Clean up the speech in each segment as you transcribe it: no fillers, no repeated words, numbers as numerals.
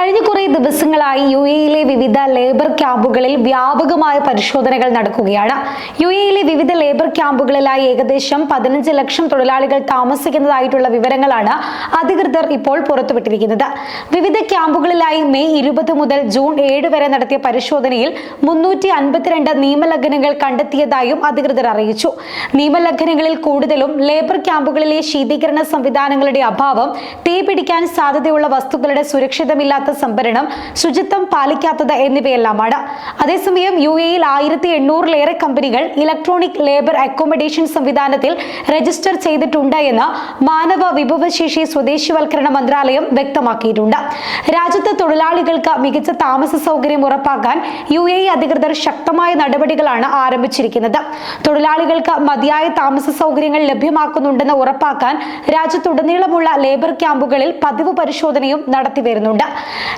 കഴിഞ്ഞ കുറേ ദിവസങ്ങളായി യുഎഇയിലെ വിവിധ ലേബർ ക്യാമ്പുകളിൽ വ്യാപകമായ പരിശോധനകൾ നടക്കുകയാണ്. യുഎഇയിലെ വിവിധ ലേബർ ക്യാമ്പുകളിലായി ഏകദേശം 15 ലക്ഷം തൊഴിലാളികൾ താമസിക്കുന്നതായിട്ടുള്ള വിവരങ്ങളാണ് അധികൃതർ ഇപ്പോൾ പുറത്തുവിട്ടിരിക്കുന്നത്. വിവിധ ക്യാമ്പുകളിലായി മെയ് 20 മുതൽ ജൂൺ 7 വരെ നടത്തിയ പരിശോധനയിൽ 352 നിയമലംഘനങ്ങൾ കണ്ടെത്തിയതായും അധികൃതർ അറിയിച്ചു. നിയമലംഘനങ്ങളിൽ കൂടുതലും ലേബർ ക്യാമ്പുകളിലെ ശീതീകരണ സംവിധാനങ്ങളുടെ അഭാവം, തീപിടിക്കാൻ സാധ്യതയുള്ള വസ്തുക്കളുടെ സുരക്ഷിതമില്ലാത്ത സംഭരണം, ശുചിത്വം പാലിക്കാത്തത് എന്നിവയെല്ലാമാണ്. അതേസമയം യുഎഇയിൽ 1800-ലേറെ കമ്പനികൾ ഇലക്ട്രോണിക് ലേബർ അക്കോമഡേഷൻ സംവിധാനത്തിൽ രജിസ്റ്റർ ചെയ്തിട്ടുണ്ട് എന്ന് മാനവ വിഭവശേഷി സ്വദേശിവൽക്കരണ മന്ത്രാലയം വ്യക്തമാക്കിയിട്ടുണ്ട്. രാജ്യത്തെ തൊഴിലാളികൾക്ക് മികച്ച താമസ സൗകര്യം ഉറപ്പാക്കാൻ യുഎഇ അധികൃതർ ശക്തമായ നടപടികളാണ് ആരംഭിച്ചിരിക്കുന്നത്. തൊഴിലാളികൾക്ക് മതിയായ താമസ സൗകര്യങ്ങൾ ലഭ്യമാക്കുന്നുണ്ടെന്ന് ഉറപ്പാക്കാൻ രാജ്യത്തുടനീളമുള്ള ലേബർ ക്യാമ്പുകളിൽ പതിവ് പരിശോധനയും നടത്തിവരുന്നുണ്ട്.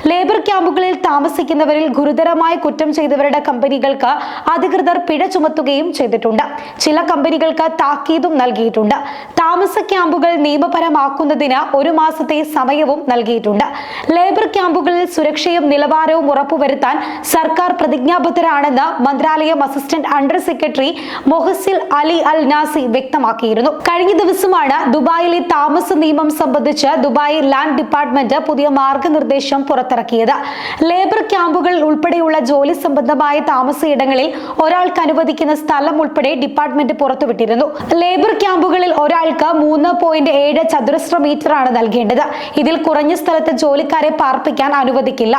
ലേബർ ക്യാമ്പുകളിൽ താമസിക്കുന്നവരിൽ ഗുരുതരമായ കുറ്റം ചെയ്തവരുടെ കമ്പനികൾക്ക് അധികൃതർ പിഴ ചുമത്തുകയും ചെയ്തിട്ടുണ്ട്. ചില കമ്പനികൾക്ക് താക്കീതും നൽകിയിട്ടുണ്ട്. താമസ ക്യാമ്പുകൾ നിയമപരമാക്കുന്നതിന് 1 മാസത്തെ സമയവും നൽകിയിട്ടുണ്ട്. ലേബർ ക്യാമ്പുകളിൽ സുരക്ഷയും നിലവാരവും ഉറപ്പുവരുത്താൻ സർക്കാർ പ്രതിജ്ഞാബദ്ധരാണെന്ന് മന്ത്രാലയം അസിസ്റ്റന്റ് അണ്ടർ സെക്രട്ടറി മൊഹസിൽ അലി അൽ നാസി വ്യക്തമാക്കിയിരുന്നു. കഴിഞ്ഞ ദിവസമാണ് ദുബായിലെ താമസ നിയമം സംബന്ധിച്ച് ദുബായ് ലാൻഡ് ഡിപ്പാർട്ട്മെന്റ് പുതിയ മാർഗനിർദ്ദേശം പുറത്തിറക്കിയത്. ലേബർ ക്യാമ്പുകളിൽ ഉൾപ്പെടെയുള്ള ജോലി സംബന്ധമായ താമസയിടങ്ങളിൽ ഒരാൾക്ക് അനുവദിക്കുന്ന സ്ഥലം ഉൾപ്പെടെ ഡിപ്പാർട്ട്മെന്റ് പുറത്തുവിട്ടിരുന്നു. ലേബർ ക്യാമ്പുകളിൽ ഒരാൾക്ക് 3.7 ചതുരശ്ര മീറ്ററാണ് നൽകേണ്ടത്. ഇതിൽ കുറഞ്ഞ സ്ഥലത്ത് ജോലിക്കാരെ പാർപ്പിക്കാൻ അനുവദിക്കില്ല.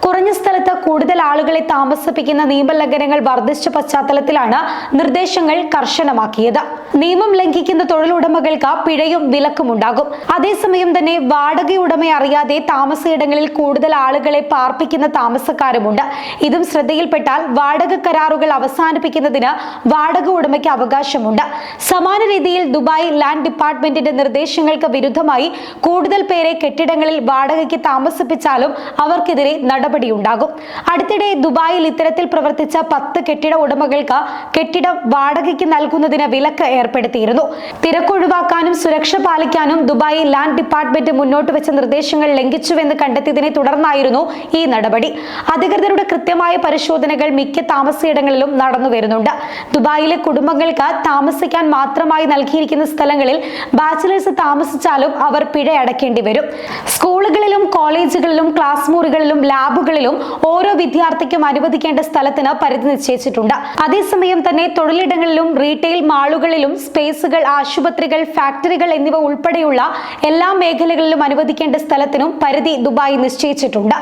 കുറഞ്ഞ സ്ഥലത്ത് കൂടുതൽ ആളുകളെ താമസിപ്പിക്കുന്ന നിയമലംഘനങ്ങൾ വർദ്ധിച്ച പശ്ചാത്തലത്തിലാണ് നിർദ്ദേശങ്ങൾ കർശനമാക്കിയത്. നിയമം ലംഘിക്കുന്ന തൊഴിലുടമകൾക്ക് പിഴയും വിലക്കുമുണ്ടാകും. അതേസമയം തന്നെ വാടകയുടമയെ അറിയാതെ താമസയിടങ്ങളിൽ കൂടുതൽ ആളുകളെ പാർപ്പിക്കുന്ന താമസക്കാരുമുണ്ട്. ഇതും ശ്രദ്ധയിൽപ്പെട്ടാൽ വാടക കരാറുകൾ അവസാനിപ്പിക്കുന്നതിന് വാടക ഉടമയ്ക്ക് അവകാശമുണ്ട്. സമാന രീതിയിൽ ദുബായ് ലാൻഡ് ഡിപ്പാർട്ട്മെന്റിന്റെ നിർദ്ദേശങ്ങൾക്ക് വിരുദ്ധമായി കൂടുതൽ പേരെ കെട്ടിടങ്ങളിൽ വാടകയ്ക്ക് താമസിപ്പിച്ചാലും അവർക്കെതിരെ നടപടിയുണ്ടാകും. അടുത്തിടെ ദുബായിൽ ഇത്തരത്തിൽ പ്രവർത്തിച്ച 10 കെട്ടിട ഉടമകൾക്ക് കെട്ടിടം വാടകയ്ക്ക് നൽകുന്നതിന് വിലക്ക് ഏർപ്പെടുത്തിയിരുന്നു. തിരക്കൊഴിവാക്കാനും സുരക്ഷ പാലിക്കാനും ദുബായ് ലാൻഡ് ഡിപ്പാർട്ട്മെന്റ് മുന്നോട്ട് വെച്ച നിർദ്ദേശങ്ങൾ ലംഘിച്ചുവെന്ന് കണ്ടെത്തിയതിനെ തുടർന്നായിരുന്നു ഈ നടപടി. അധികൃതരുടെ കൃത്യമായ പരിശോധനകൾ മിക്ക താമസയിടങ്ങളിലും നടന്നു വരുന്നുണ്ട്. ദുബായിലെ കുടുംബങ്ങൾക്ക് താമസിക്കാൻ മാത്രമായി നൽകിയിരിക്കുന്ന സ്ഥലങ്ങളിൽ ബാച്ചിലേഴ്സ് താമസിച്ചാലും അവർ പിഴ അടയ്ക്കേണ്ടി വരും. സ്കൂളുകളിലും കോളേജുകളിലും ക്ലാസ് മുറികളിലും ലാബുകളിലും ഓരോ വിദ്യാർത്ഥിക്കും അനുവദിക്കേണ്ട സ്ഥലത്തിന് പരിധി നിശ്ചയിച്ചിട്ടുണ്ട്. അതേസമയം തന്നെ തൊഴിലിടങ്ങളിലും റീറ്റെയിൽ മാളുകളിലും സ്പേസുകൾ, ആശുപത്രികൾ, ഫാക്ടറികൾ എന്നിവ ഉൾപ്പെടെയുള്ള എല്ലാ മേഖലകളിലും അനുവദിക്കേണ്ട സ്ഥലത്തിനും പരിധി ദുബായ് നിശ്ചയിച്ചിട്ടുണ്ട്.